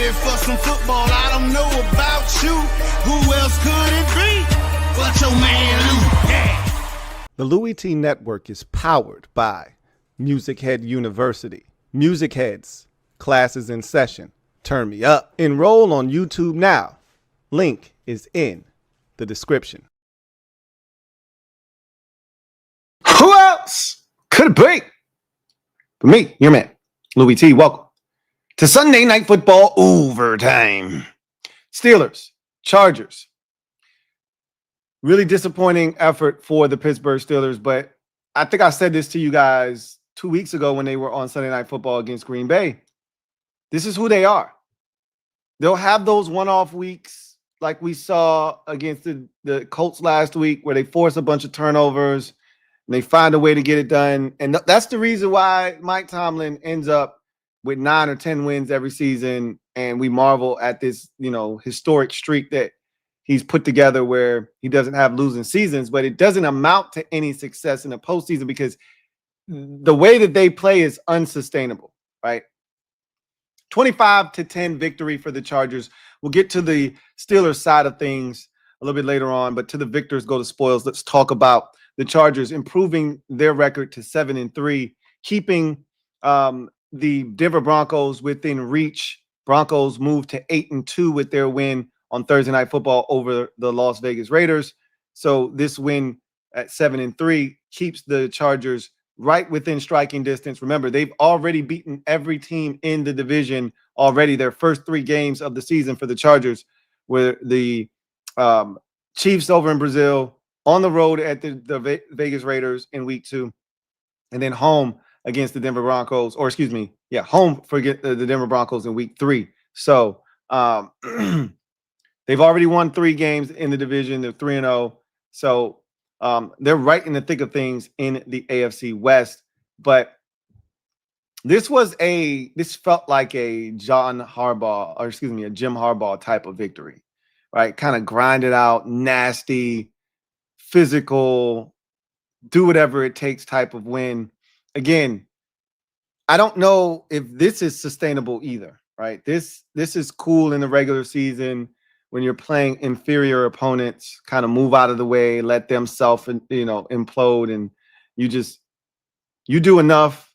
ready for some football. I don't know about you. Who else could it be but your man Lou? Yeah. The LouieTeeNetwork is powered by MusicHead University. MusicHeads, classes in session. Turn me up. Enroll on YouTube now. Link is in the description. Who else could it be but me, your man, Louie T. Welcome to Sunday Night Football Overtime. Steelers, Chargers. Really disappointing effort for the Pittsburgh Steelers, but I think I said this to you guys 2 weeks ago when they were on Sunday Night Football against Green Bay. This is who they are. They'll have those one-off weeks like we saw against the Colts last week where they force a bunch of turnovers and they find a way to get it done. And that's the reason why Mike Tomlin ends up with 9 or 10 wins every season. And we marvel at this, historic streak that he's put together where he doesn't have losing seasons, but it doesn't amount to any success in the postseason because the way that they play is unsustainable, right? 25-10 victory for the Chargers. We'll get to the Steelers side of things a little bit later on, but to the victors go the spoils. Let's talk about the Chargers improving their record to 7-3, keeping the Denver Broncos within reach. Broncos moved to 8-2 with their win on Thursday Night Football over the Las Vegas Raiders. So this win at 7-3 keeps the Chargers right within striking distance. Remember, they've already beaten every team in the division already. Their first 3 games of the season for the Chargers were the Chiefs over in Brazil, on the road at the Vegas Raiders in week 2, and then home against the Denver Broncos, home for the Denver Broncos in week 3. So they've already won 3 games in the division. They're 3-0. So they're right in the thick of things in the AFC West. But this felt like a Jim Harbaugh type of victory, right? Kind of grinded out, nasty, physical, do whatever it takes type of win. Again, I don't know if this is sustainable either, right? This is cool in the regular season when you're playing inferior opponents, kind of move out of the way, let them implode, and you do enough.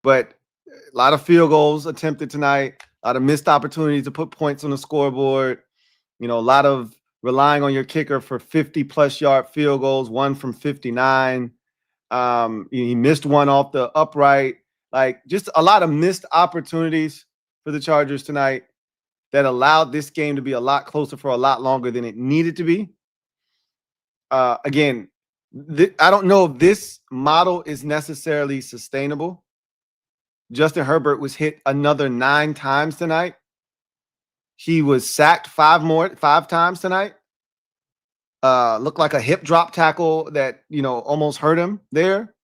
But a lot of field goals attempted tonight, a lot of missed opportunities to put points on the scoreboard, a lot of relying on your kicker for 50-plus yard field goals, one from 59. He missed one off the upright. Like, just a lot of missed opportunities for the Chargers tonight that allowed this game to be a lot closer for a lot longer than it needed to be. Again, I don't know if this model is necessarily sustainable. Justin Herbert was hit another 9 times tonight. He was sacked 5 times tonight. Looked like a hip drop tackle that, almost hurt him there.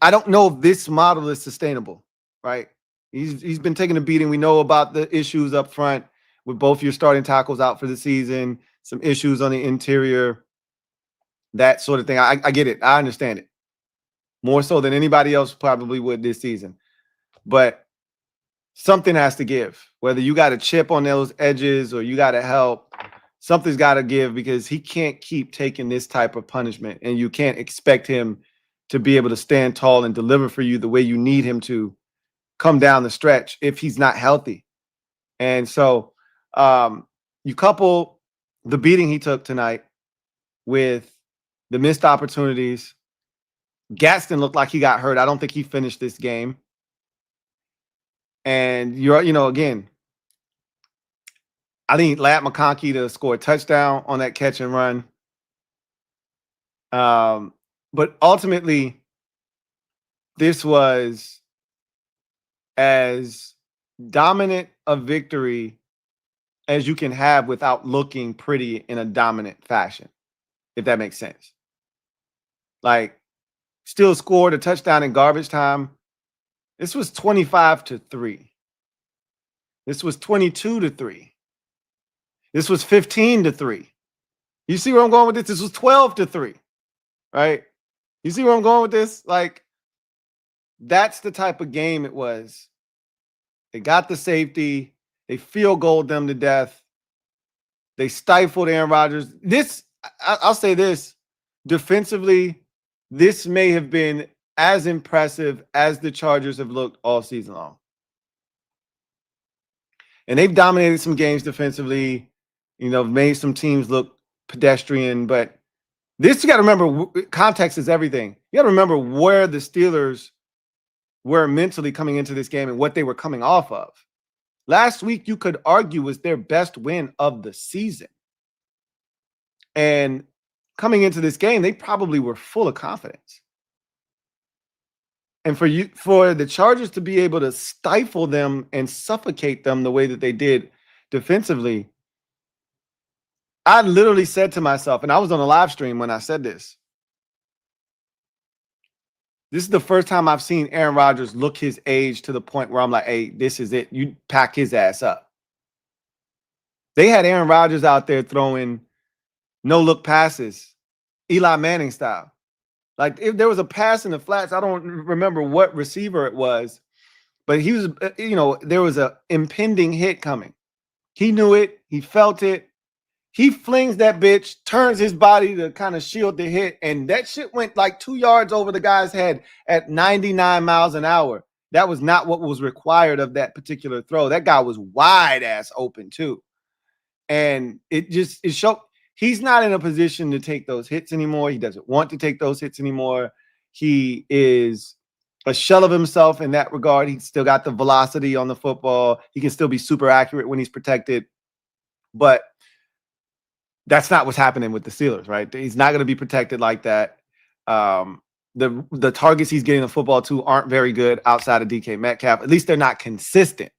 I don't know if this model is sustainable, right? He's been taking a beating. We know about the issues up front with both your starting tackles out for the season, some issues on the interior, that sort of thing. I get it. I understand it. More so than anybody else probably would this season. But something has to give. Whether you got a chip on those edges or you got to help, something's got to give because he can't keep taking this type of punishment, and you can't expect him to be able to stand tall and deliver for you the way you need him to come down the stretch if he's not healthy. And so you couple the beating he took tonight with the missed opportunities. Gaston looked like he got hurt. I don't think he finished this game. And again, I think Ladd McConkey to score a touchdown on that catch and run. But ultimately, this was as dominant a victory as you can have without looking pretty in a dominant fashion, if that makes sense. Like, still scored a touchdown in garbage time. This was 25-3. This was 22-3. This was 15-3. You see where I'm going with this? This was 12-3, right? You see where I'm going with this? Like, that's the type of game it was They got the safety. They field goaled them to death. They stifled Aaron Rodgers. I'll say this, defensively, this may have been as impressive as the Chargers have looked all season long. And they've dominated some games defensively, made some teams look pedestrian. But this, you got to remember, context is everything. You got to remember where the Steelers were mentally coming into this game and what they were coming off of. Last week, you could argue, was their best win of the season. And coming into this game, they probably were full of confidence. And for the Chargers to be able to stifle them and suffocate them the way that they did defensively, I literally said to myself, and I was on a live stream when I said this is the first time I've seen Aaron Rodgers look his age to the point where I'm like, hey, this is it. You pack his ass up. They had Aaron Rodgers out there throwing no-look passes, Eli Manning style. Like, if there was a pass in the flats, I don't remember what receiver it was, but he was, there was a impending hit coming. He knew it. He felt it. He flings that bitch, turns his body to kind of shield the hit, and that shit went like 2 yards over the guy's head at 99 miles an hour. That was not what was required of that particular throw. That guy was wide ass open too. And it showed he's not in a position to take those hits anymore. He doesn't want to take those hits anymore. He is a shell of himself in that regard. He's still got the velocity on the football. He can still be super accurate when he's protected. But that's not what's happening with the Steelers, right? He's not going to be protected like that. The targets he's getting the football to aren't very good outside of DK Metcalf. At least they're not consistent.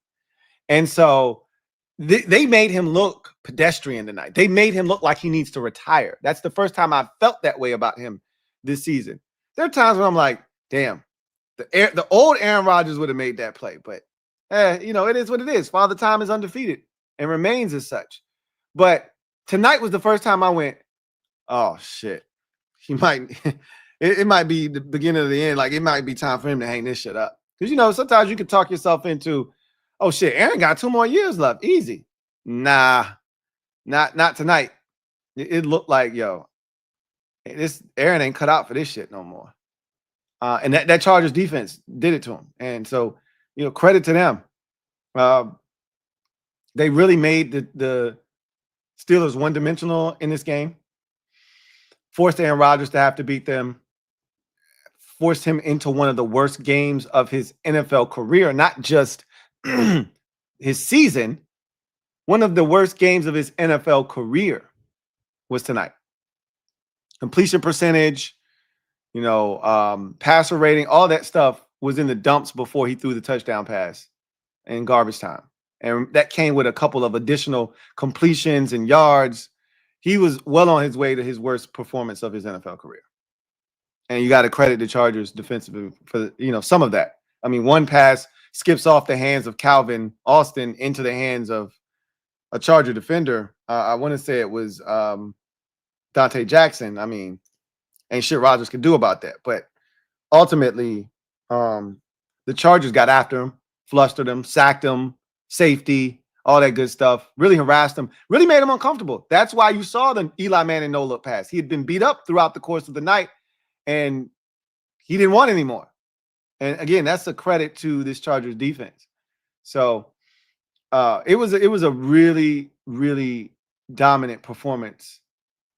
And so they made him look pedestrian tonight. They made him look like he needs to retire. That's the first time I've felt that way about him this season. There are times when I'm like, damn, the old Aaron Rodgers would have made that play. But, it is what it is. Father Time is undefeated and remains as such. But tonight was the first time I went, oh, shit. He might it might be the beginning of the end. Like, it might be time for him to hang this shit up. Because, sometimes you can talk yourself into, oh, shit, Aaron got 2 more years left. Easy. Nah, not tonight. It looked like, this Aaron ain't cut out for this shit no more. And that Chargers defense did it to him. And so, credit to them. They really made the Steelers one-dimensional in this game. Forced Aaron Rodgers to have to beat them. Forced him into one of the worst games of his NFL career, not just his season. One of the worst games of his NFL career was tonight. Completion percentage, passer rating, all that stuff was in the dumps before he threw the touchdown pass in garbage time. And that came with a couple of additional completions and yards. He was well on his way to his worst performance of his NFL career. And you got to credit the Chargers defensively for, some of that. I mean, one pass skips off the hands of Calvin Austin into the hands of a Charger defender. I want to say it was Dante Jackson. I mean, ain't shit Rodgers could do about that. But ultimately, the Chargers got after him, flustered him, sacked him, safety, all that good stuff, really harassed him, really made him uncomfortable. That's why you saw the Eli Manning no-look pass. He had been beat up throughout the course of the night, and he didn't want any more. And again, that's a credit to this Chargers defense. So it was a really, really dominant performance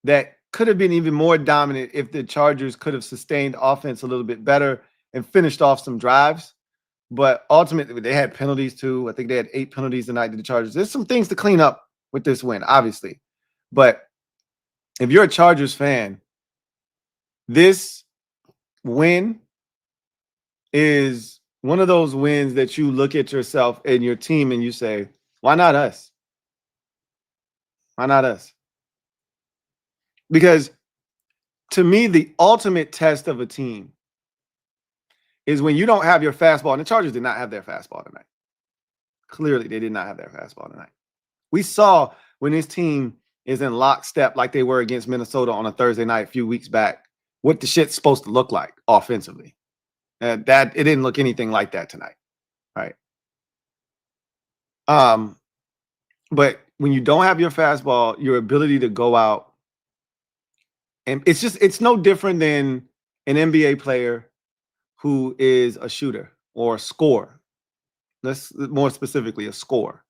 that could have been even more dominant if the Chargers could have sustained offense a little bit better and finished off some drives. But ultimately, they had penalties too. I think they had 8 penalties tonight to the Chargers. There's some things to clean up with this win, obviously. But if you're a Chargers fan, this win is one of those wins that you look at yourself and your team and you say, why not us? Why not us? Because to me, the ultimate test of a team is when you don't have your fastball. And the Chargers did not have their fastball tonight. Clearly, they did not have their fastball tonight. We saw when this team is in lockstep like they were against Minnesota on a Thursday night a few weeks back, what the shit's supposed to look like offensively. That it didn't look anything like that tonight. Right. But when you don't have your fastball, your ability to go out, and it's no different than an NBA player who is a shooter or a scorer. Let's more specifically a scorer.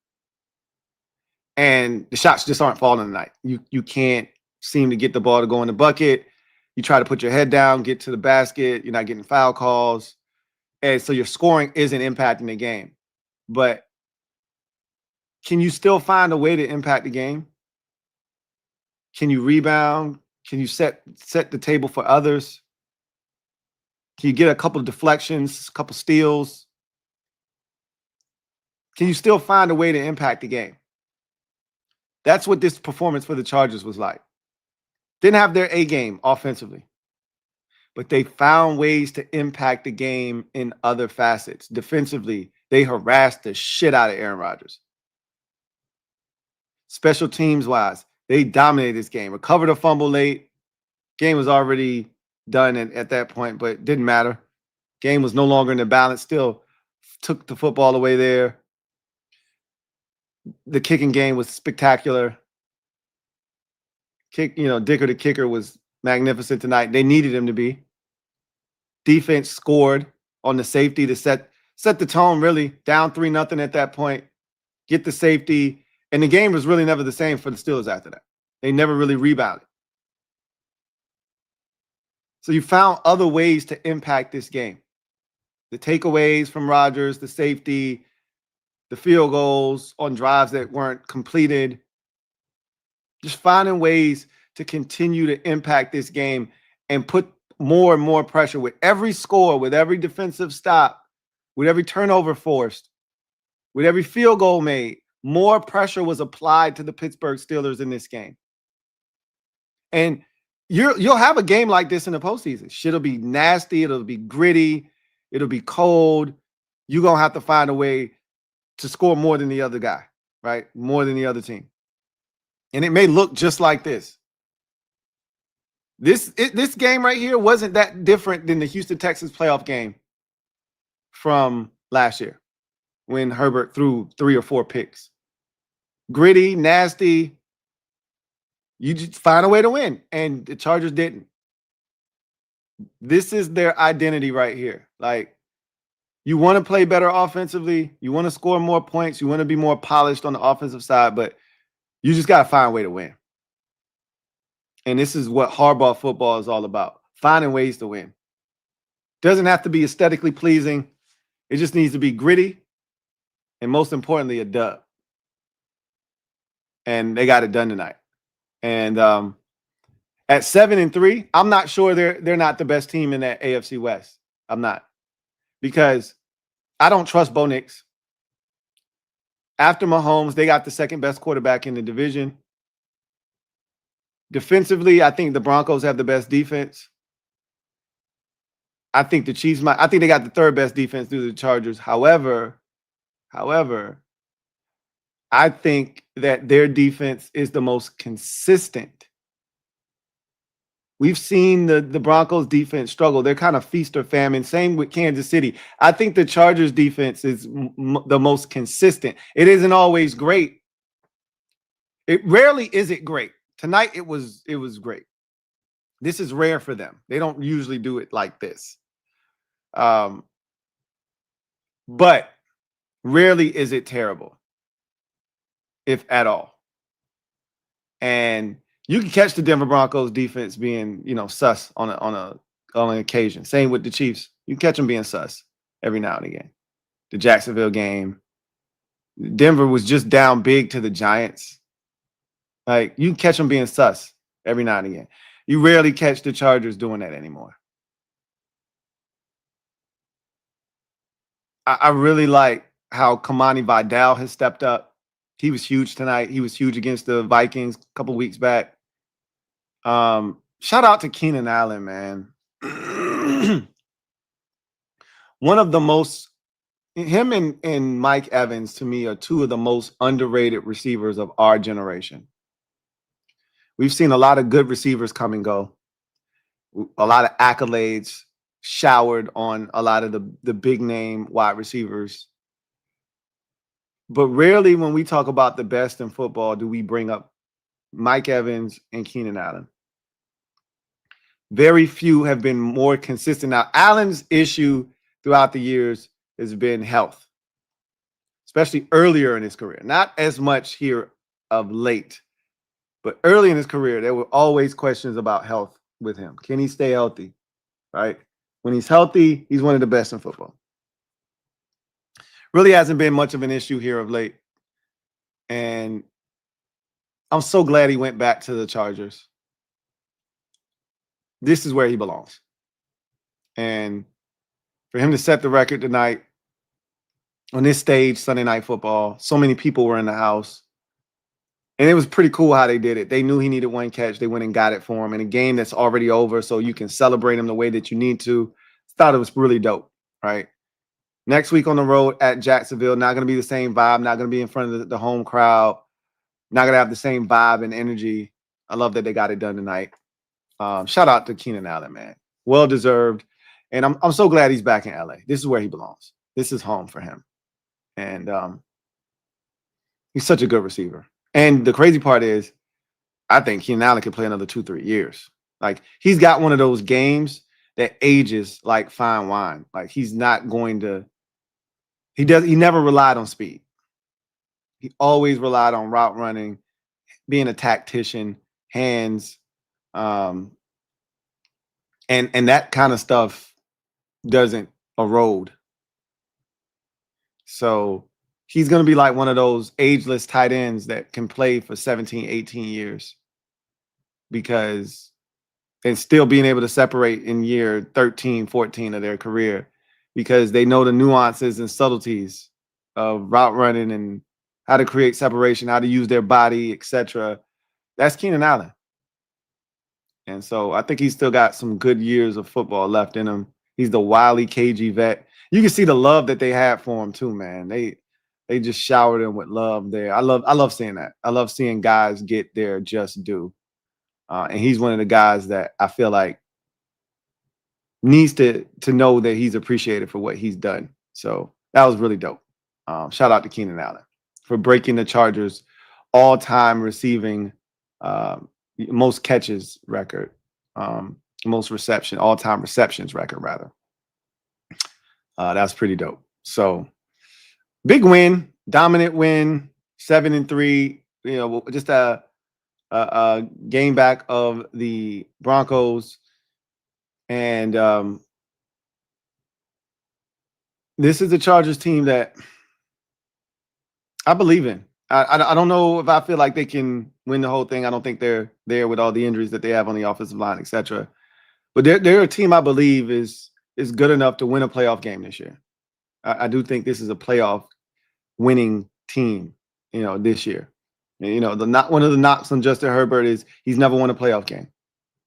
And the shots just aren't falling tonight. You can't seem to get the ball to go in the bucket. You try to put your head down, get to the basket. You're not getting foul calls. And so your scoring isn't impacting the game. But can you still find a way to impact the game? Can you rebound? Can you set the table for others? Can you get a couple of deflections, a couple steals? Can you still find a way to impact the game? That's what this performance for the Chargers was like. Didn't have their A game offensively, but they found ways to impact the game in other facets. Defensively, they harassed the shit out of Aaron Rodgers. Special teams wise, they dominated this game. Recovered a fumble late. Game was already done at that point, but it didn't matter. Game was no longer in the balance. Still took the football away there. The kicking game was spectacular. Dicker the kicker was magnificent tonight. They needed him to be. Defense scored on the safety to set the tone, really. Down 3-0 at that point. Get the safety. And the game was really never the same for the Steelers after that. They never really rebounded. So you found other ways to impact this game. The takeaways from Rodgers, the safety, the field goals on drives that weren't completed. Just finding ways to continue to impact this game and put more and more pressure with every score, with every defensive stop, with every turnover forced, with every field goal made. More pressure was applied to the Pittsburgh Steelers in this game. And you'll have a game like this in the postseason. Shit'll be nasty. It'll be gritty. It'll be cold. You're going to have to find a way to score more than the other guy, right? More than the other team. And it may look just like this. This game right here wasn't that different than the Houston Texans playoff game from last year when Herbert threw 3 or 4 picks. Gritty, nasty. You just find a way to win. And the Chargers didn't. This is their identity right here. Like, you want to play better offensively. You want to score more points. You want to be more polished on the offensive side, but you just got to find a way to win. And this is what hardball football is all about. Finding ways to win. Doesn't have to be aesthetically pleasing. It just needs to be gritty. And most importantly, a dub. And they got it done tonight. And at 7-3, I'm not sure they're not the best team in that AFC West. I'm not. Because I don't trust Bo Nix. After Mahomes, they got the second best quarterback in the division. Defensively, I think the Broncos have the best defense. I think the Chiefs I think they got the third best defense through the Chargers. However, I think that their defense is the most consistent. We've seen the Broncos defense struggle. They're kind of feast or famine. Same with Kansas City. I think the Chargers defense is the most consistent. It isn't always great. It rarely is it great. Tonight it was great. This is rare for them. They don't usually do it like this. But rarely is it terrible, if at all. And you can catch the Denver Broncos defense being, sus on an occasion. Same with the Chiefs. You can catch them being sus every now and again. The Jacksonville game. Denver was just down big to the Giants. Like, you can catch them being sus every now and again. You rarely catch the Chargers doing that anymore. I really like how Kamani Vidal has stepped up. He was huge tonight. He was huge against the Vikings a couple weeks back. Shout out to Keenan Allen, man. One of the most, him and Mike Evans, to me, are two of the most underrated receivers of our generation. We've seen a lot of good receivers come and go. A lot of accolades showered on a lot of the big name wide receivers. But rarely when we talk about the best in football do we bring up Mike Evans and Keenan Allen. Very few have been more consistent. Now, Allen's issue throughout the years has been health, especially earlier in his career. Not as much here of late, but early in his career, there were always questions about health with him. Can he stay healthy? Right? When he's healthy, he's one of the best in football. Really hasn't been much of an issue here of late. And I'm so glad he went back to the Chargers. This is where he belongs. And for him to set the record tonight on this stage, Sunday Night Football, so many people were in the house. And it was pretty cool how they did it. They knew he needed one catch. They went and got it for him in a game that's already over, so you can celebrate him the way that you need to. Thought it was really dope, right? Next week on the road at Jacksonville, not going to be the same vibe, not going to be in front of the home crowd, not going to have the same vibe and energy. I love that they got it done tonight. Shout out to Keenan Allen, man. Well deserved. And I'm so glad he's back in LA. This is where he belongs. This is home for him. And he's such a good receiver. And the crazy part is, I think Keenan Allen could play another 2-3 years. Like, he's got one of those games that ages like fine wine. Like, he's not going to, he never relied on speed. He always relied on route running, being a tactician, hands, and that kind of stuff doesn't erode. So he's going to be like one of those ageless tight ends that can play for 17, 18 years and still being able to separate in year 13, 14 of their career because they know the nuances and subtleties of route running and how to create separation, how to use their body, etc. That's Keenan Allen. And so I think he's still got some good years of football left in him. He's the wily, cagey vet. You can see the love that they had for him too, man. They just showered him with love there. I love seeing that. I love seeing guys get their just due. And he's one of the guys that I feel like needs to know that he's appreciated for what he's done. So that was really dope. Shout out to Keenan Allen for breaking the Chargers all-time receiving most catches record, all-time receptions record, rather. That's pretty dope. So big win, dominant win, 7-3, just a game back of the Broncos. And this is the Chargers team that I believe in. I don't know if I feel like they can win the whole thing. I don't think they're there with all the injuries that they have on the offensive line, etc. But they're a team I believe is good enough to win a playoff game this year. I do think this is a playoff winning team, this year. And, one of the knocks on Justin Herbert is he's never won a playoff game.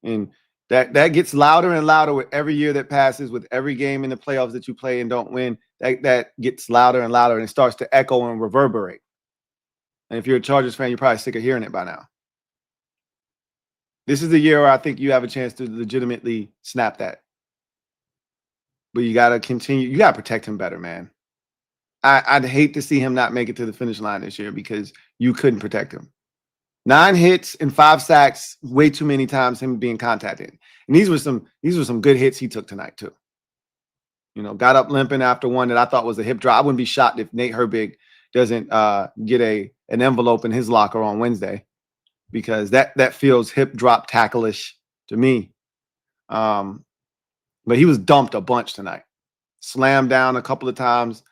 And that gets louder and louder with every year that passes, with every game in the playoffs that you play and don't win. That gets louder and louder, and it starts to echo and reverberate. And if you're a Chargers fan, you're probably sick of hearing it by now. This is the year where I think you have a chance to legitimately snap that. But you got to continue. You got to protect him better, man. I'd hate to see him not make it to the finish line this year because you couldn't protect him. 9 hits and 5 sacks, way too many times him being contacted. And these were some good hits he took tonight too. Got up limping after one that I thought was a hip drop. I wouldn't be shocked if Nate Herbig doesn't get an envelope in his locker on Wednesday, because that feels hip drop tackle-ish to me. But he was dumped a bunch tonight. Slammed down a couple of times.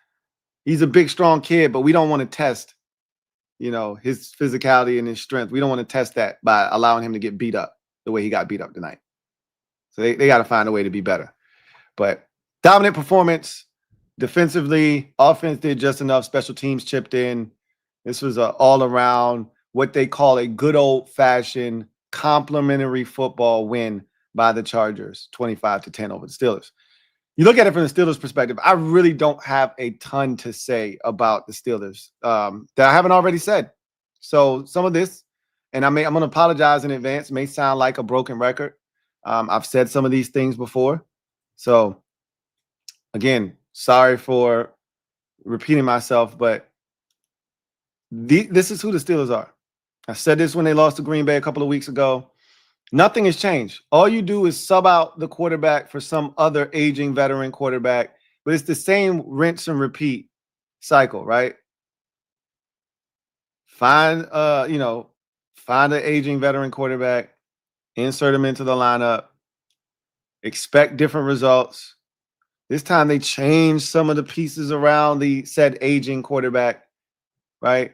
He's a big, strong kid, but we don't want to test, his physicality and his strength. We don't want to test that by allowing him to get beat up the way he got beat up tonight. So they got to find a way to be better. But dominant performance defensively. Offense did just enough. Special teams chipped in. This was an all-around, what they call a good old-fashioned complimentary football win by the Chargers, 25-10 over the Steelers. You look at it from the Steelers' perspective, I really don't have a ton to say about the Steelers that I haven't already said. So some of this, and I'm going to apologize in advance, may sound like a broken record. I've said some of these things before. So again, sorry for repeating myself, but This is who the Steelers are. I said this when they lost to Green Bay a couple of weeks ago. Nothing has changed. All you do is sub out the quarterback for some other aging veteran quarterback, but it's the same rinse and repeat cycle, right? Find find an aging veteran quarterback, insert him into the lineup, expect different results. This time they changed some of the pieces around the said aging quarterback, right?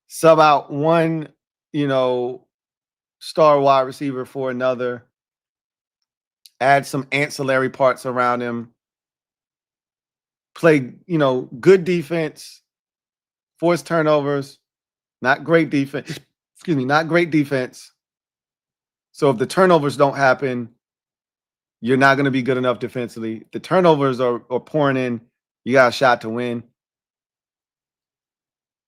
Sub out one, star wide receiver for another. Add some ancillary parts around him. Play, good defense. Force turnovers. Not great defense. Excuse me, not great defense. So if the turnovers don't happen, you're not going to be good enough defensively. If the turnovers are pouring in, you got a shot to win.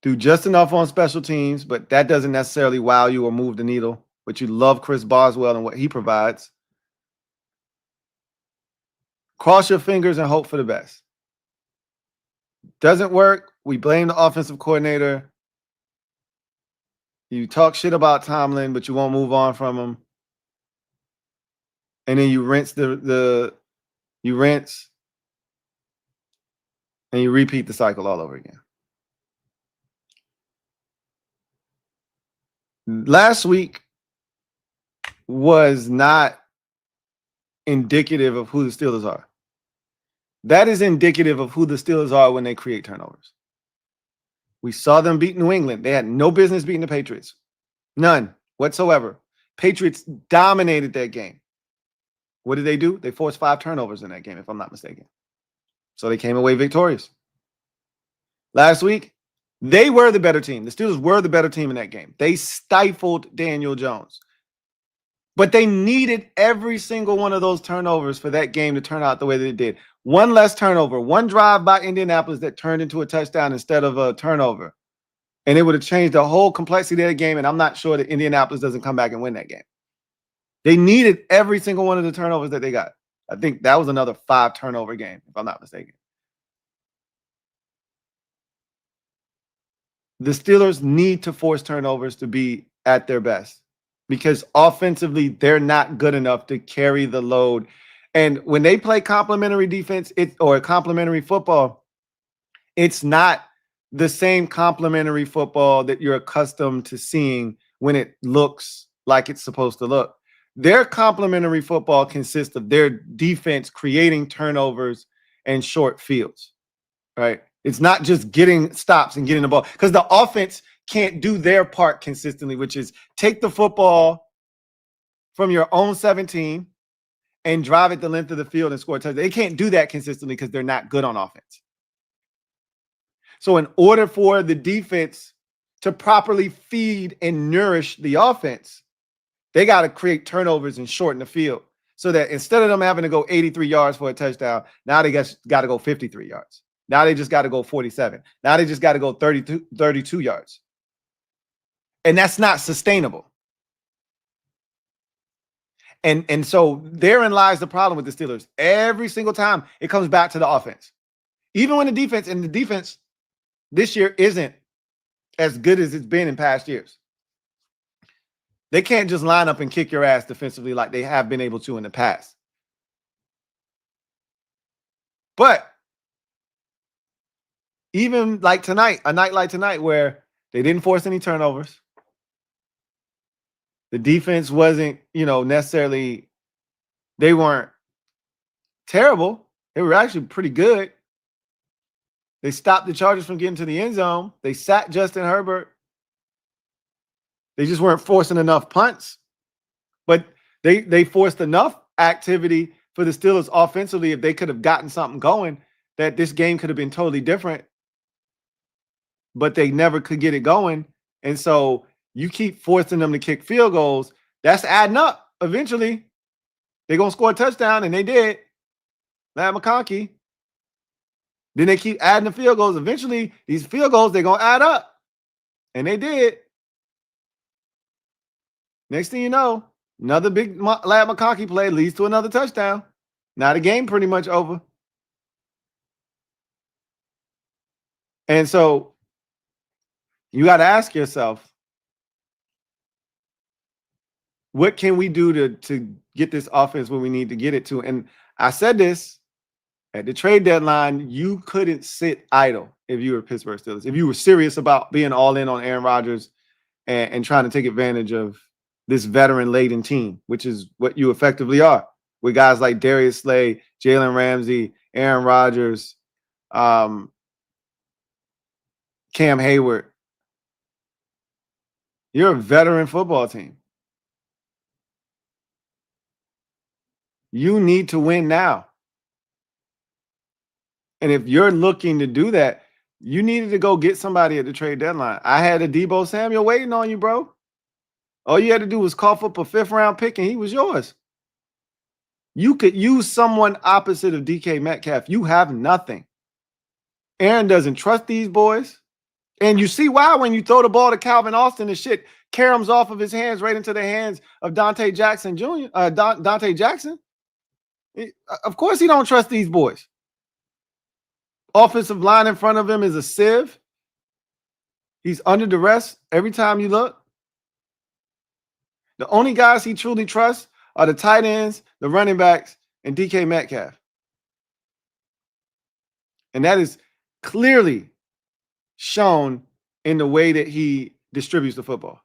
Do just enough on special teams, but that doesn't necessarily wow you or move the needle. But you love Chris Boswell and what he provides. Cross your fingers and hope for the best. Doesn't work, we blame the offensive coordinator. You talk shit about Tomlin, but you won't move on from him. And then you rinse you rinse and you repeat the cycle all over again. Last week was not indicative of who the Steelers are. That is indicative of who the Steelers are when they create turnovers. We saw them beat New England. They had no business beating the Patriots. None whatsoever. Patriots dominated that game. What did they do? They forced 5 turnovers in that game, if I'm not mistaken. So they came away victorious. Last week, they were the better team. The Steelers were the better team in that game. They stifled Daniel Jones. But they needed every single one of those turnovers for that game to turn out the way that it did. One less turnover, one drive by Indianapolis that turned into a touchdown instead of a turnover. And it would have changed the whole complexity of the game, and I'm not sure that Indianapolis doesn't come back and win that game. They needed every single one of the turnovers that they got. I think that was another 5 turnover game, if I'm not mistaken. The Steelers need to force turnovers to be at their best because offensively, they're not good enough to carry the load. And when they play complementary defense or complementary football, it's not the same complementary football that you're accustomed to seeing when it looks like it's supposed to look. Their complementary football consists of their defense creating turnovers and short fields, right? It's not just getting stops and getting the ball because the offense can't do their part consistently, which is take the football from your own 17 and drive it the length of the field and score a touchdown. They can't do that consistently because they're not good on offense. So in order for the defense to properly feed and nourish the offense, they got to create turnovers and shorten the field so that instead of them having to go 83 yards for a touchdown, now they got to go 53 yards. Now they just got to go 47. Now they just got to go 32 yards. And that's not sustainable. And so therein lies the problem with the Steelers. Every single time it comes back to the offense. Even when the defense this year isn't as good as it's been in past years. They can't just line up and kick your ass defensively like they have been able to in the past. But even like tonight, a night like tonight where they didn't force any turnovers. The defense wasn't, necessarily, they weren't terrible. They were actually pretty good. They stopped the Chargers from getting to the end zone. They sacked Justin Herbert. They just weren't forcing enough punts. But they forced enough activity for the Steelers offensively if they could have gotten something going that this game could have been totally different. But they never could get it going. And so you keep forcing them to kick field goals. That's adding up. Eventually, they're going to score a touchdown, and they did. Ladd McConkey. Then they keep adding the field goals. Eventually, these field goals, they're going to add up. And they did. Next thing you know, another big Ladd McConkey play leads to another touchdown. Now the game pretty much over. And so, you got to ask yourself, what can we do to get this offense where we need to get it to? And I said this at the trade deadline, you couldn't sit idle if you were Pittsburgh Steelers. If you were serious about being all in on Aaron Rodgers and trying to take advantage of this veteran-laden team, which is what you effectively are, with guys like Darius Slay, Jalen Ramsey, Aaron Rodgers, Cam Hayward. You're a veteran football team. You need to win now. And if you're looking to do that, you needed to go get somebody at the trade deadline. I had a Deebo Samuel waiting on you, bro. All you had to do was cough up a 5th-round pick, and he was yours. You could use someone opposite of DK Metcalf. You have nothing. Aaron doesn't trust these boys. And you see why when you throw the ball to Calvin Austin and shit caroms off of his hands right into the hands of Dante Jackson Jr. Dante Jackson. Of course he don't trust these boys. Offensive line in front of him is a sieve. He's under duress every time you look. The only guys he truly trusts are the tight ends, the running backs, and DK Metcalf. And that is clearly shown in the way that he distributes the football.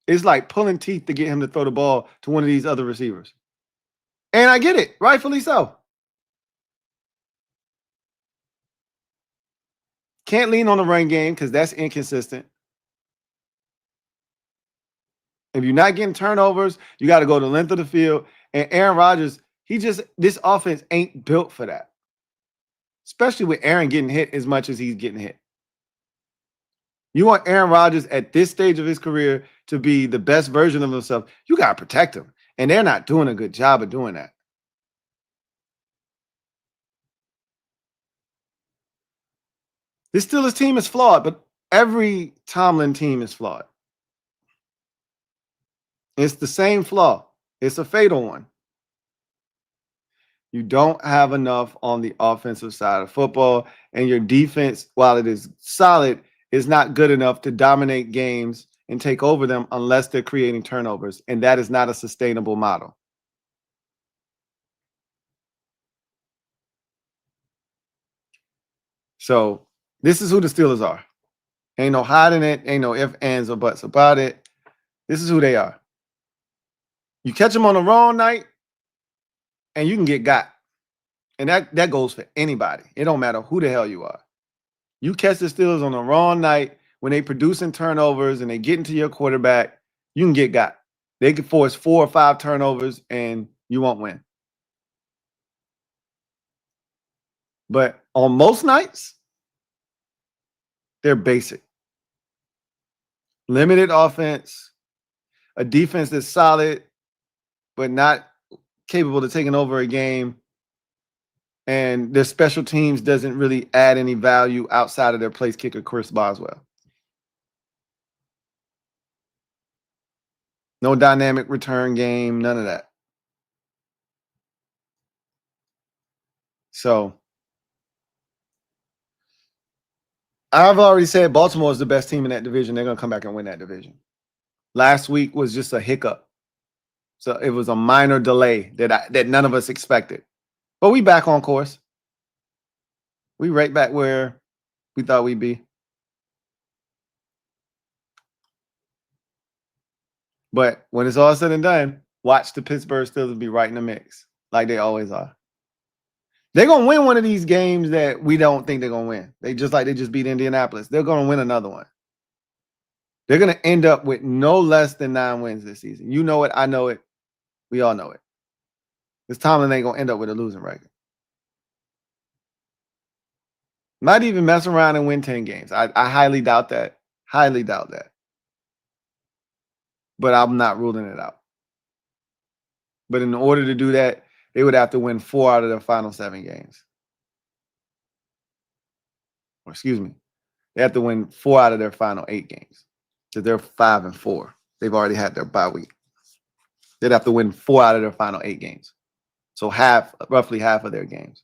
It's like pulling teeth to get him to throw the ball to one of these other receivers. And I get it, rightfully so. Can't lean on the run game because that's inconsistent. If you're not getting turnovers, you got to go the length of the field. And Aaron Rodgers, this offense ain't built for that. Especially with Aaron getting hit as much as he's getting hit. You want Aaron Rodgers at this stage of his career to be the best version of himself. You got to protect him. And they're not doing a good job of doing that. This Steelers team is flawed, but every Tomlin team is flawed. It's the same flaw. It's a fatal one. You don't have enough on the offensive side of football, and your defense, while it is solid, is not good enough to dominate games and take over them unless they're creating turnovers, and that is not a sustainable model. So this is who the Steelers are. Ain't no hiding it. Ain't no ifs, ands, or buts about it. This is who they are. You catch them on the wrong night, and you can get got. And that goes for anybody. It don't matter who the hell you are. You catch the Steelers on the wrong night when they producing turnovers and they get into your quarterback, you can get got. They can force 4 or 5 turnovers, and you won't win. But on most nights, they're basic. Limited offense, a defense that's solid, but not capable of taking over a game. And their special teams doesn't really add any value outside of their place kicker, Chris Boswell. No dynamic return game, none of that. So I've already said Baltimore is the best team in that division. They're going to come back and win that division. Last week was just a hiccup. So it was a minor delay that none of us expected. But we back on course. We right back where we thought we'd be. But when it's all said and done, watch the Pittsburgh Steelers be right in the mix, like they always are. They're going to win one of these games that we don't think they're going to win. They just beat Indianapolis. They're going to win another one. They're going to end up with no less than 9 wins this season. You know it. I know it. We all know it. This Tomlin ain't going to end up with a losing record. Might even mess around and win 10 games. I highly doubt that. Highly doubt that. But I'm not ruling it out. But in order to do that, they would have to win 4 out of their final 7 games. Or excuse me. They have to win 4 out of their final 8 games. Because they're 5-4. They've already had their bye week. They'd have to win 4 out of their final 8 games. So roughly half of their games.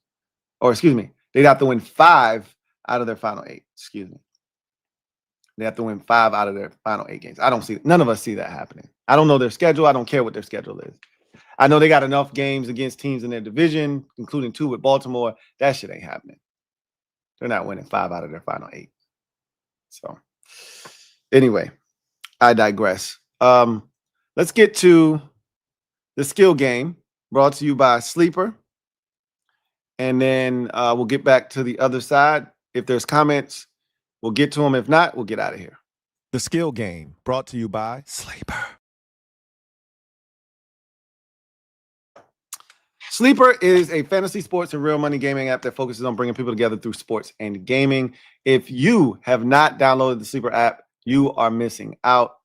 Or excuse me, they'd have to win 5 out of their final 8. Excuse me. They have to win 5 out of their final 8 games. I don't see, none of us see that happening. I don't know their schedule. I don't care what their schedule is. I know they got enough games against teams in their division, including 2 with Baltimore. That shit ain't happening. They're not winning 5 out of their final 8. So anyway, I digress. Let's get to the skill game brought to you by Sleeper. And then we'll get back to the other side. If there's comments, we'll get to them. If not, we'll get out of here. The skill game brought to you by Sleeper. Sleeper is a fantasy sports and real money gaming app that focuses on bringing people together through sports and gaming. If you have not downloaded the Sleeper app, you are missing out.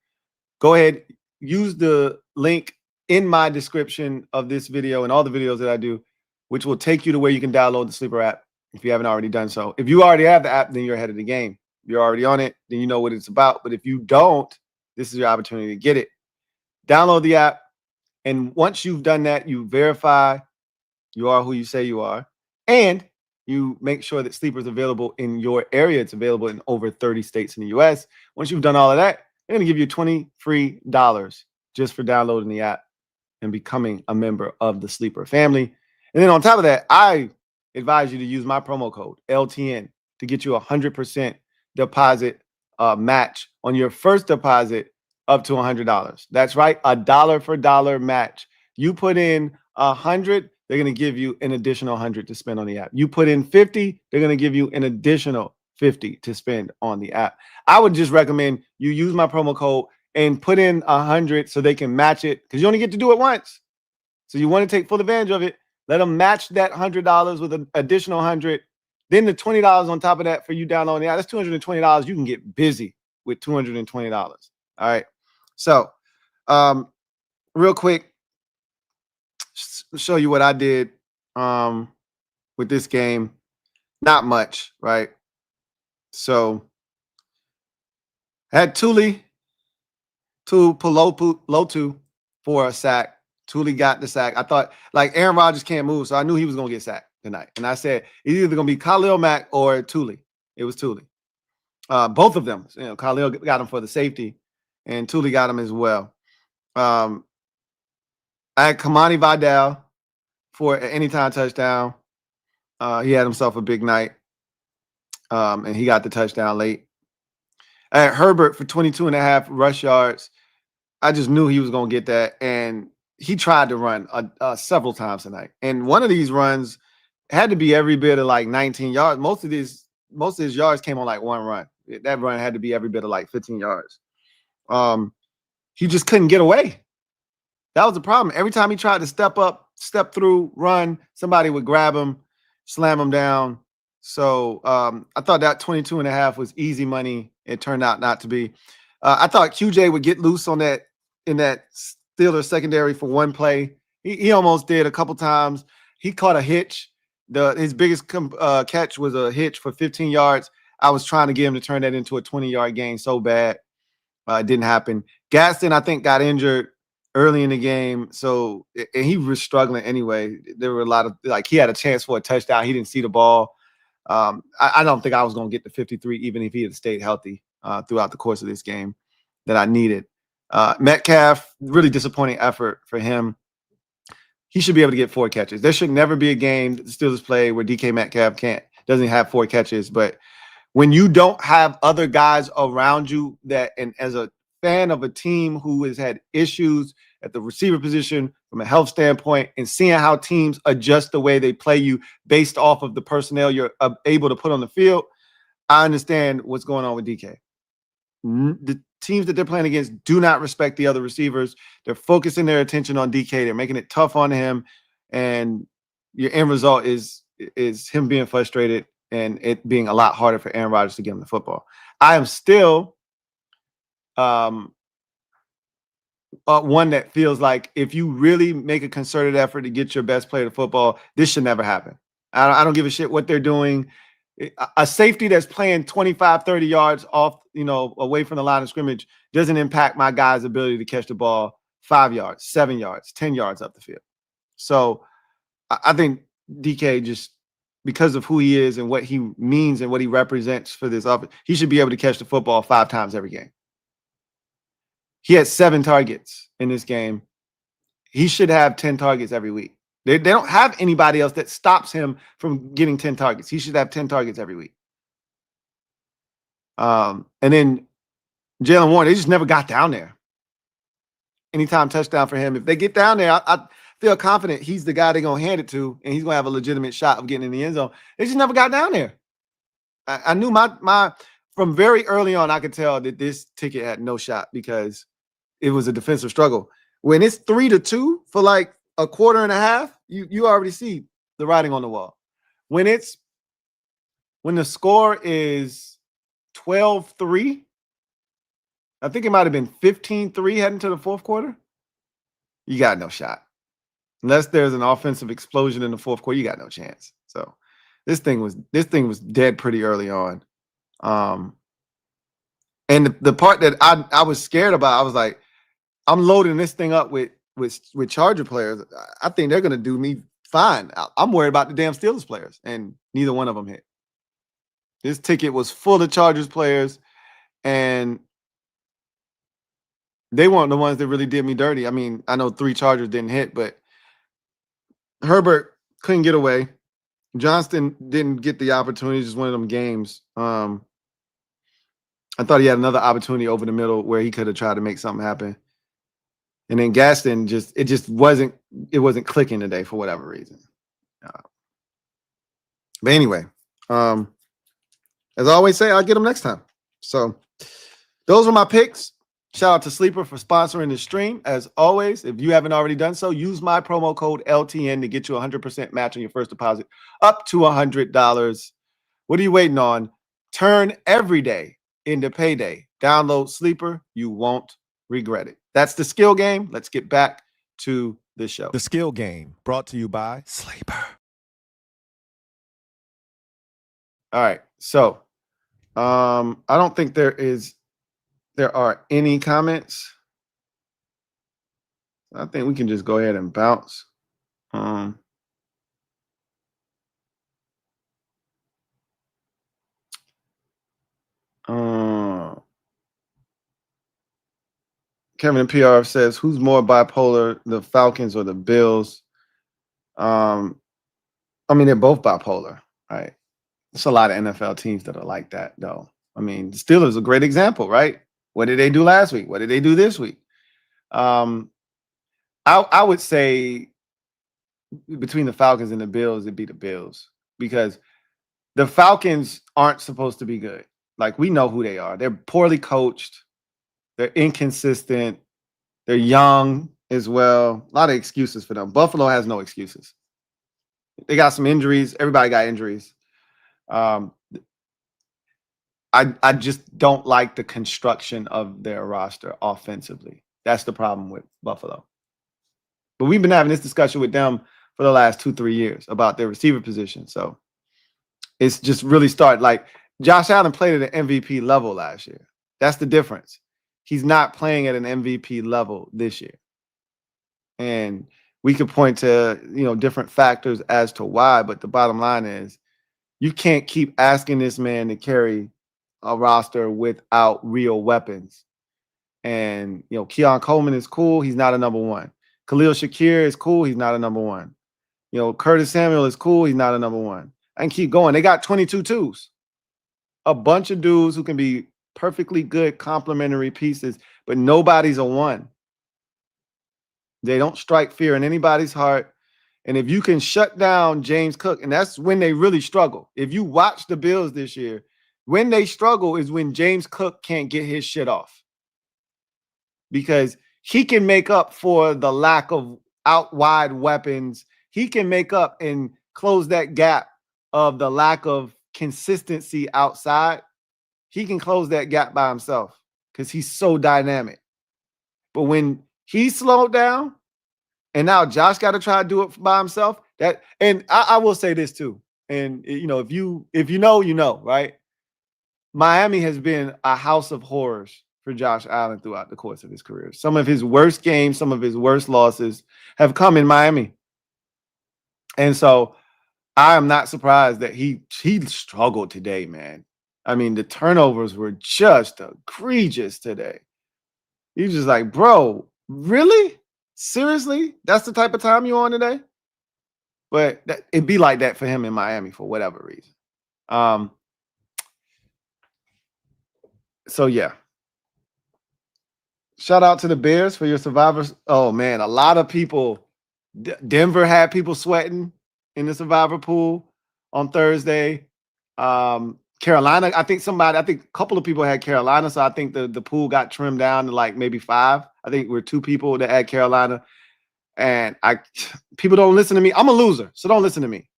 Go ahead, use the link in my description of this video and all the videos that I do, which will take you to where you can download the Sleeper app if you haven't already done so. If you already have the app, then you're ahead of the game. If you're already on it, then you know what it's about. But if you don't, this is your opportunity to get it. Download the app, and once you've done that, you verify you are who you say you are, and you make sure that Sleeper is available in your area. It's available in over 30 states in the U.S. Once you've done all of that, they're going to give you $20 free just for downloading the app and becoming a member of the Sleeper family. And then on top of that, I advise you to use my promo code LTN to get you 100% deposit match on your first deposit up to $100. That's right, a dollar for dollar match. You put in 100, they're going to give you an additional 100 to spend on the app. You put in 50, they're going to give you an additional 50 to spend on the app. I would just recommend you use my promo code and put in 100 so they can match it, because you only get to do it once. So you want to take full advantage of it. Let them match that $100 with an additional 100. Then the $20 on top of that for you downloading the app. That's $220. You can get busy with $220. All right. So real quick, show you what I did with this game. Not much, right? So I had Louie Lotu for a sack. Louie got the sack. I thought, like, Aaron Rodgers can't move, so I knew he was going to get sacked tonight. And I said, it's either going to be Khalil Mack or Louie. It was Louie. Both of them. You know, Khalil got him for the safety, and Louie got him as well. I had Kamani Vidal for an anytime touchdown. He had himself a big night, and he got the touchdown late. I had Herbert for 22.5 rush yards. I just knew he was going to get that, and he tried to run several times tonight. And one of these runs had to be every bit of like 19 yards. Most of his yards came on like one run. That run had to be every bit of like 15 yards. He just couldn't get away. That was the problem. Every time he tried to step up, step through, run, somebody would grab him, slam him down. So I thought that 22.5 was easy money. It turned out not to be. I thought QJ would get loose on that in that Steelers secondary for one play. He almost did a couple times. He caught a hitch. His biggest catch was a hitch for 15 yards. I was trying to get him to turn that into a 20-yard gain so bad. It didn't happen. Gaston, I think, got injured early in the game. So, and he was struggling anyway. There were a lot of, like, he had a chance for a touchdown. He didn't see the ball. I don't think I was going to get the 53, even if he had stayed healthy throughout the course of this game that I needed. Metcalf, really disappointing effort for him. He should be able to get 4 catches. There should never be a game that the Steelers play where DK Metcalf doesn't have 4 catches. But when you don't have other guys around you and as a fan of a team who has had issues at the receiver position from a health standpoint, and seeing how teams adjust the way they play you based off of the personnel you're able to put on the field, I understand what's going on with DK. The teams that they're playing against do not respect the other receivers. They're focusing their attention on DK. They're making it tough on him, and your end result is him being frustrated and it being a lot harder for Aaron Rodgers to get him the football. I am still one that feels like if you really make a concerted effort to get your best player to football, this should never happen. I don't give a shit what they're doing. A safety that's playing 25, 30 yards off, away from the line of scrimmage doesn't impact my guy's ability to catch the ball 5 yards, 7 yards, 10 yards up the field. So I think DK just because of who he is and what he means and what he represents for this offense, he should be able to catch the football 5 times every game. He had 7 targets in this game. He should have 10 targets every week. They don't have anybody else that stops him from getting 10 targets. He should have 10 targets every week. And then Jalen Warren, they just never got down there. Anytime touchdown for him. If they get down there, I feel confident he's the guy they're going to hand it to, and he's going to have a legitimate shot of getting in the end zone. They just never got down there. I knew my from very early on, I could tell that this ticket had no shot because it was a defensive struggle. When it's 3-2 for like a quarter and a half, you already see the writing on the wall. When the score is 12-3, I think it might have been 15-3 heading to the fourth quarter, you got no shot. Unless there's an offensive explosion in the fourth quarter, you got no chance. So this thing was dead pretty early on. And the part that I was scared about, I was like, I'm loading this thing up with Charger players. I think they're gonna do me fine. I'm worried about the damn Steelers players, and neither one of them hit. This ticket was full of Chargers players, and they weren't the ones that really did me dirty. I mean, I know 3 Chargers didn't hit, but Herbert couldn't get away. Johnston didn't get the opportunity. Just one of them games. I thought he had another opportunity over the middle where he could have tried to make something happen. And then Gaston it wasn't clicking today for whatever reason. But anyway, as I always say, I'll get them next time. So those were my picks. Shout out to Sleeper for sponsoring the stream. As always, if you haven't already done so, use my promo code LTN to get you 100% match on your first deposit up to $100. What are you waiting on? Turn every day into payday. Download Sleeper. You won't regret it. That's the skill game. Let's get back to the show. The skill game brought to you by Sleeper. All right. So I don't think there are any comments. I think we can just go ahead and bounce. Kevin in PR says, who's more bipolar, the Falcons or the Bills? I mean, they're both bipolar, right? There's a lot of NFL teams that are like that, though. I mean, the Steelers is a great example, right? What did they do last week? What did they do this week? I would say between the Falcons and the Bills, it'd be the Bills, because the Falcons aren't supposed to be good. Like, we know who they are. They're poorly coached. They're inconsistent. They're young as well. A lot of excuses for them. Buffalo has no excuses. They got some injuries. Everybody got injuries. I just don't like the construction of their roster offensively. That's the problem with Buffalo. But we've been having this discussion with them for the last 2-3 years about their receiver position. So it's just really started. Like, Josh Allen played at an MVP level last year. That's the difference. He's not playing at an MVP level this year. And we could point to, different factors as to why, but the bottom line is you can't keep asking this man to carry a roster without real weapons. And, Keon Coleman is cool. He's not a number one. Khalil Shakir is cool. He's not a number one. Curtis Samuel is cool. He's not a number one. I can keep going. They got 22 twos. A bunch of dudes who can be perfectly good complementary pieces, but nobody's a one. They don't strike fear in anybody's heart. And if you can shut down James Cook, and that's when they really struggle. If you watch the Bills this year, when they struggle is when James Cook can't get his shit off. Because he can make up for the lack of out wide weapons. He can make up and close that gap of the lack of consistency outside. He can close that gap by himself because he's so dynamic. But when he's slowed down, and now Josh got to try to do it by himself. And I will say this too. And if you know, right? Miami has been a house of horrors for Josh Allen throughout the course of his career. Some of his worst games, some of his worst losses have come in Miami. And so I am not surprised that he struggled today, man. I mean, the turnovers were just egregious today. He's just like, bro, really? Seriously? That's the type of time you're on today? But it'd be like that for him in Miami for whatever reason. So yeah. Shout out to the Bears for your survivors. Oh man, a lot of people. Denver had people sweating in the survivor pool on Thursday. Carolina, I think a couple of people had Carolina, so I think the pool got trimmed down to like maybe 5. I think we're 2 people that had Carolina. And people don't listen to me. I'm a loser, so don't listen to me.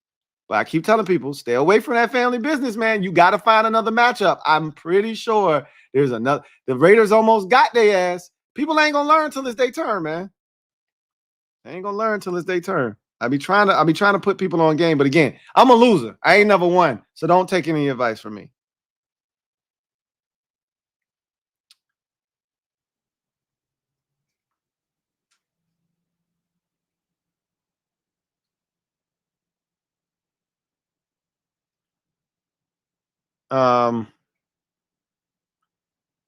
But I keep telling people, stay away from that family business, man. You got to find another matchup. I'm pretty sure there's another. The Raiders almost got their ass. People ain't gonna learn until it's their turn, man. They ain't gonna learn until it's their turn. I be trying to put people on game, but again, I'm a loser. I ain't never won, so don't take any advice from me.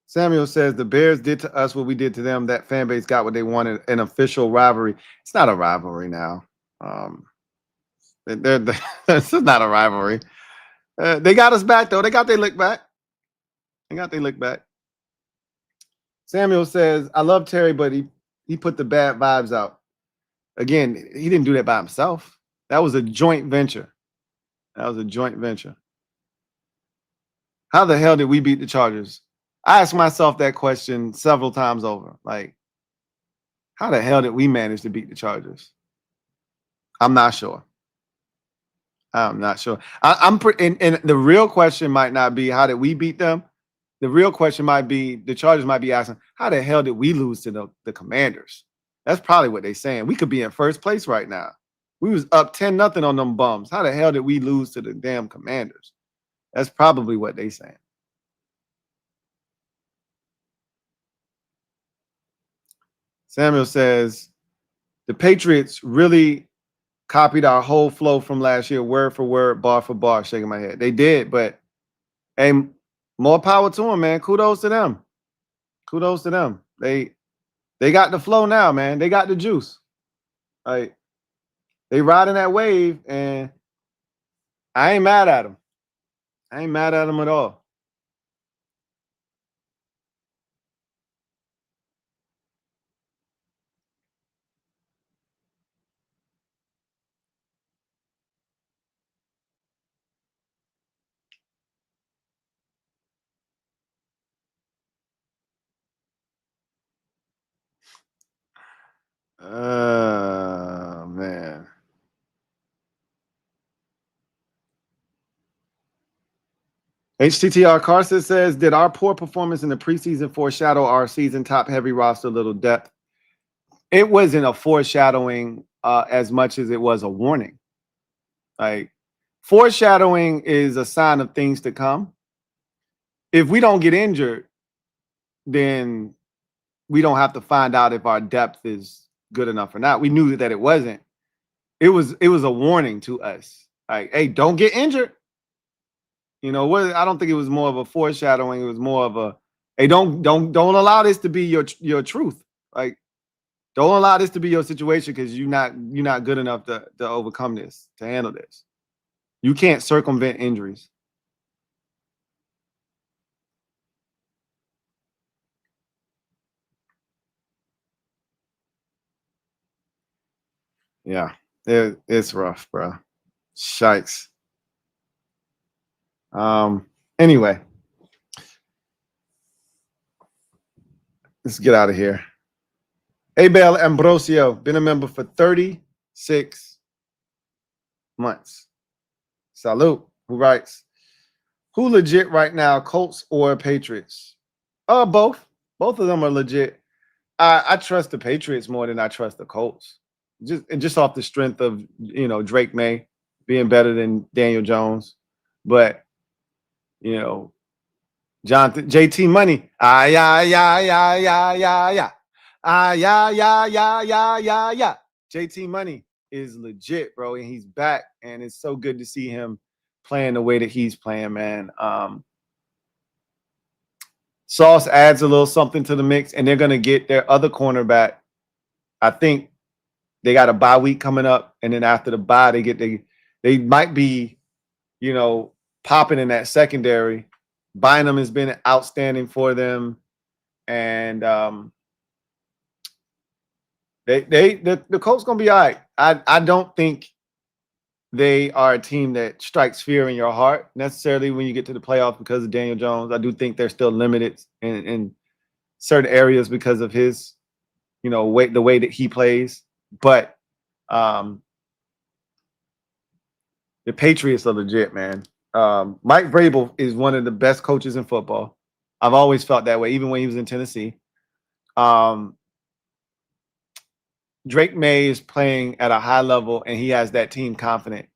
Samuel says the Bears did to us what we did to them. That fan base got what they wanted, an official rivalry. It's not a rivalry now. This is not a rivalry. They got us back, though. They got their lick back. Samuel says, I love Terry, but he put the bad vibes out. Again, he didn't do that by himself. That was a joint venture. How the hell did we beat the Chargers? I asked myself that question several times over. Like, how the hell did we manage to beat the Chargers? I'm not sure. And the real question might not be how did we beat them. The real question might be the Chargers might be asking, how the hell did we lose to the Commanders? That's probably what they're saying. We could be in first place right now. We was up 10-0 on them bums. How the hell did we lose to the damn Commanders? That's probably what they're saying. Samuel says, the Patriots really copied our whole flow from last year, word for word, bar for bar, shaking my head. They did, but hey, more power to them, man. Kudos to them. They got the flow now, man. They got the juice. Like, they riding that wave, and I ain't mad at them. At all. Man. HTTR Carson says, did our poor performance in the preseason foreshadow our season top-heavy roster, little depth? It wasn't a foreshadowing as much as it was a warning. Like, foreshadowing is a sign of things to come. If we don't get injured, then we don't have to find out if our depth is good enough or not. We knew that it wasn't. It was a warning to us. Like, hey, don't get injured. You know what? I don't think it was more of a foreshadowing. It was more of a, hey, don't allow this to be your truth. Like, don't allow this to be your situation because you're not good enough to overcome this, to handle this. You can't circumvent injuries. Yeah, it's rough, bro. Shikes. Anyway, let's get out of here. Abel Ambrosio, been a member for 36 months. Salute. Who writes, who legit right now, Colts or Patriots? Both. Both of them are legit. I trust the Patriots more than I trust the Colts. Just off the strength of, Drake May being better than Daniel Jones. But, Jonathan, JT Money. JT Money is legit, bro, and he's back, and it's so good to see him playing the way that he's playing, man. Sauce adds a little something to the mix, and they're gonna get their other cornerback. I think they got a bye week coming up, and then after the bye, they might be, popping in that secondary. Bynum has been outstanding for them, and the Colts gonna be all right. I don't think they are a team that strikes fear in your heart necessarily when you get to the playoffs because of Daniel Jones. I do think they're still limited in certain areas because of his, the way that he plays. But the Patriots are legit, man. Mike Vrabel is one of the best coaches in football. I've always felt that way, even when he was in Tennessee. Drake May is playing at a high level, and he has that team confident.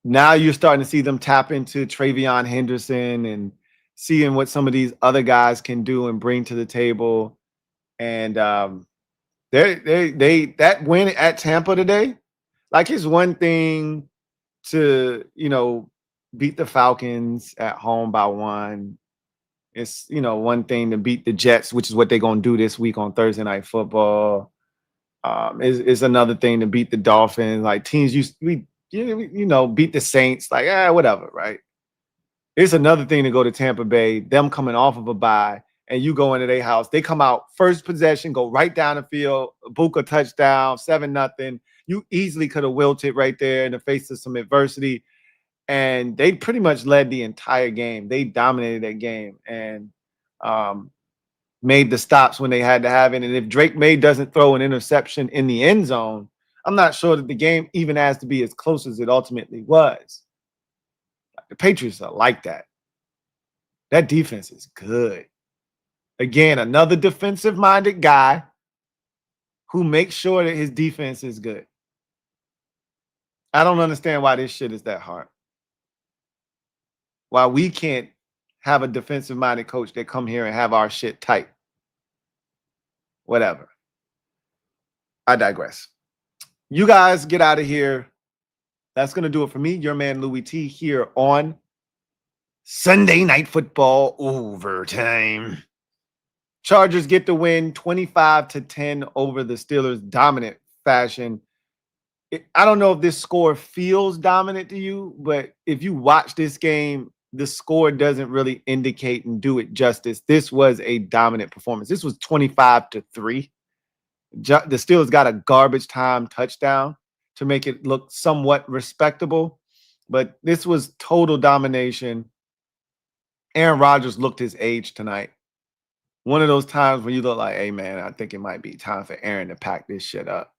Now you're starting to see them tap into Travion Henderson and seeing what some of these other guys can do and bring to the table. And that win at Tampa today, like, it's one thing to, beat the Falcons at home by 1. It's, one thing to beat the Jets, which is what they're going to do this week on Thursday Night Football. It's another thing to beat the Dolphins. Like, teams beat the Saints, like, whatever, right? It's another thing to go to Tampa Bay, them coming off of a bye, and you go into their house. They come out first possession, go right down the field, Buka touchdown, 7-0. You easily could have wilted right there in the face of some adversity. And they pretty much led the entire game. They dominated that game and made the stops when they had to have it. And if Drake May doesn't throw an interception in the end zone, I'm not sure that the game even has to be as close as it ultimately was. The Patriots are like that. That defense is good. Again, another defensive-minded guy who makes sure that his defense is good. I don't understand why this shit is that hard. Why we can't have a defensive-minded coach that come here and have our shit tight. Whatever. I digress. You guys get out of here. That's going to do it for me, your man Louie T, here on Sunday Night Football Overtime. Chargers get the win 25-10 over the Steelers, dominant fashion. I don't know if this score feels dominant to you, but if you watch this game, the score doesn't really indicate and do it justice. This was a dominant performance. This was 25-3. The Steelers got a garbage time touchdown to make it look somewhat respectable, but this was total domination. Aaron Rodgers looked his age tonight. One of those times when you look like, hey, man, I think it might be time for Aaron to pack this shit up.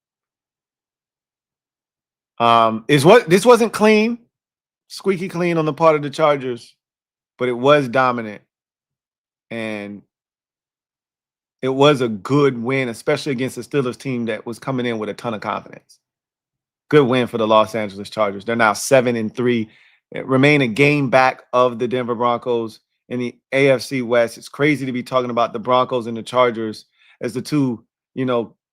This wasn't clean, squeaky clean on the part of the Chargers, but it was dominant. And it was a good win, especially against the Steelers team that was coming in with a ton of confidence. Good win for the Los Angeles Chargers. They're now 7-3, remain a game back of the Denver Broncos in the AFC West. It's crazy to be talking about the Broncos and the Chargers as the two,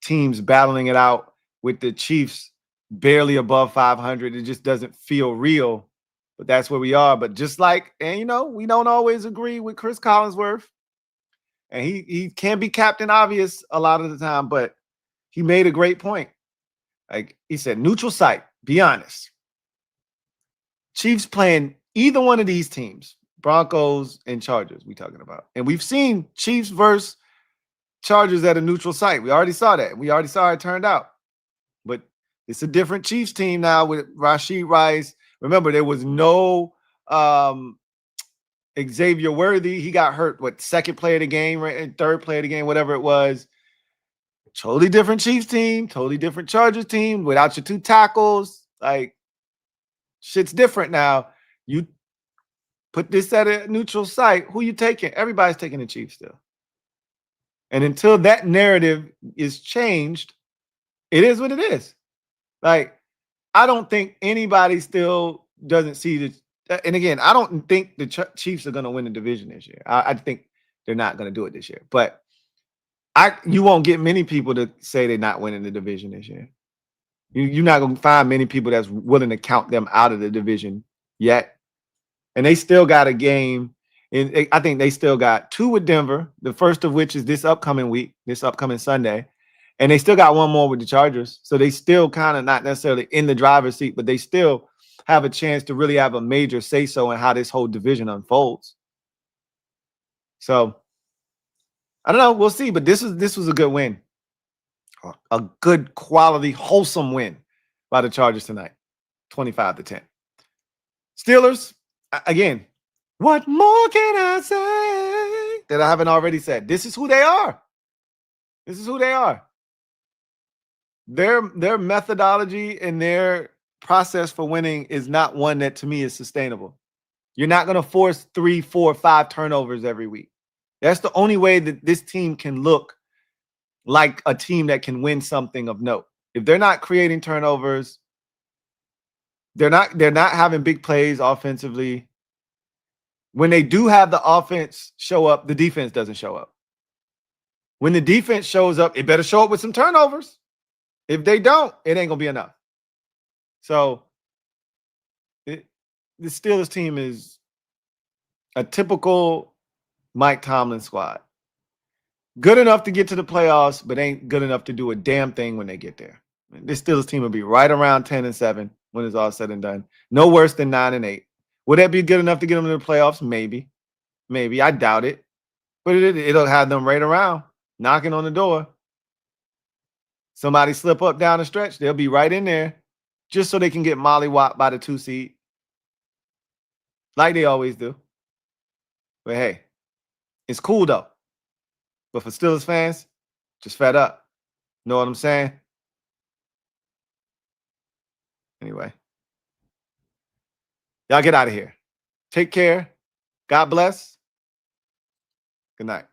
teams battling it out with the Chiefs barely above 500. It just doesn't feel real, but that's where we are. But just like, and we don't always agree with Chris Collinsworth, and he can be Captain Obvious a lot of the time, but he made a great point. Like he said, neutral site, be honest. Chiefs playing either one of these teams, Broncos and Chargers, we talking about. And we've seen Chiefs versus Chargers at a neutral site. We already saw that. We already saw how it turned out. But it's a different Chiefs team now with Rashid Rice. Remember, there was no Xavier Worthy. He got hurt, second play of the game, right? Third play of the game, whatever it was. Totally different Chiefs team, totally different Chargers team without your two tackles. Like, shit's different now. You put this at a neutral site. Who you taking? Everybody's taking the Chiefs still. And until that narrative is changed, it is what it is. Like, I don't think anybody still doesn't see the. And again, I don't think the Chiefs are going to win the division this year. I think they're not going to do it this year. But you won't get many people to say they're not winning the division this year. You're not going to find many people that's willing to count them out of the division yet. And they still got a game. And I think they still got 2 with Denver, the first of which is this upcoming week, this upcoming Sunday. And they still got 1 more with the Chargers. So they still kind of not necessarily in the driver's seat, but they still have a chance to really have a major say-so in how this whole division unfolds. So I don't know. We'll see. But this was a good win. A good quality, wholesome win by the Chargers tonight. 25-10. Steelers, again, what more can I say that I haven't already said? This is who they are. This is who they are. Their methodology and their process for winning is not one that to me is sustainable. You're not going to force 3, 4, 5 turnovers every week. That's the only way that this team can look like a team that can win something of note. If they're not creating turnovers, they're not having big plays offensively. When they do have the offense show up, the defense doesn't show up. When the defense shows up, it better show up with some turnovers. If they don't, it ain't going to be enough. So the Steelers team is a typical Mike Tomlin squad. Good enough to get to the playoffs, but ain't good enough to do a damn thing when they get there. This Steelers team will be right around 10-7 when it's all said and done. No worse than 9-8. Would that be good enough to get them to the playoffs? Maybe. Maybe. I doubt it. But it'll have them right around, knocking on the door. Somebody slip up down the stretch, they'll be right in there just so they can get mollywopped by the 2 seed. Like they always do. But hey, it's cool though. But for Steelers fans, just fed up. Know what I'm saying? Anyway. Y'all get out of here. Take care. God bless. Good night.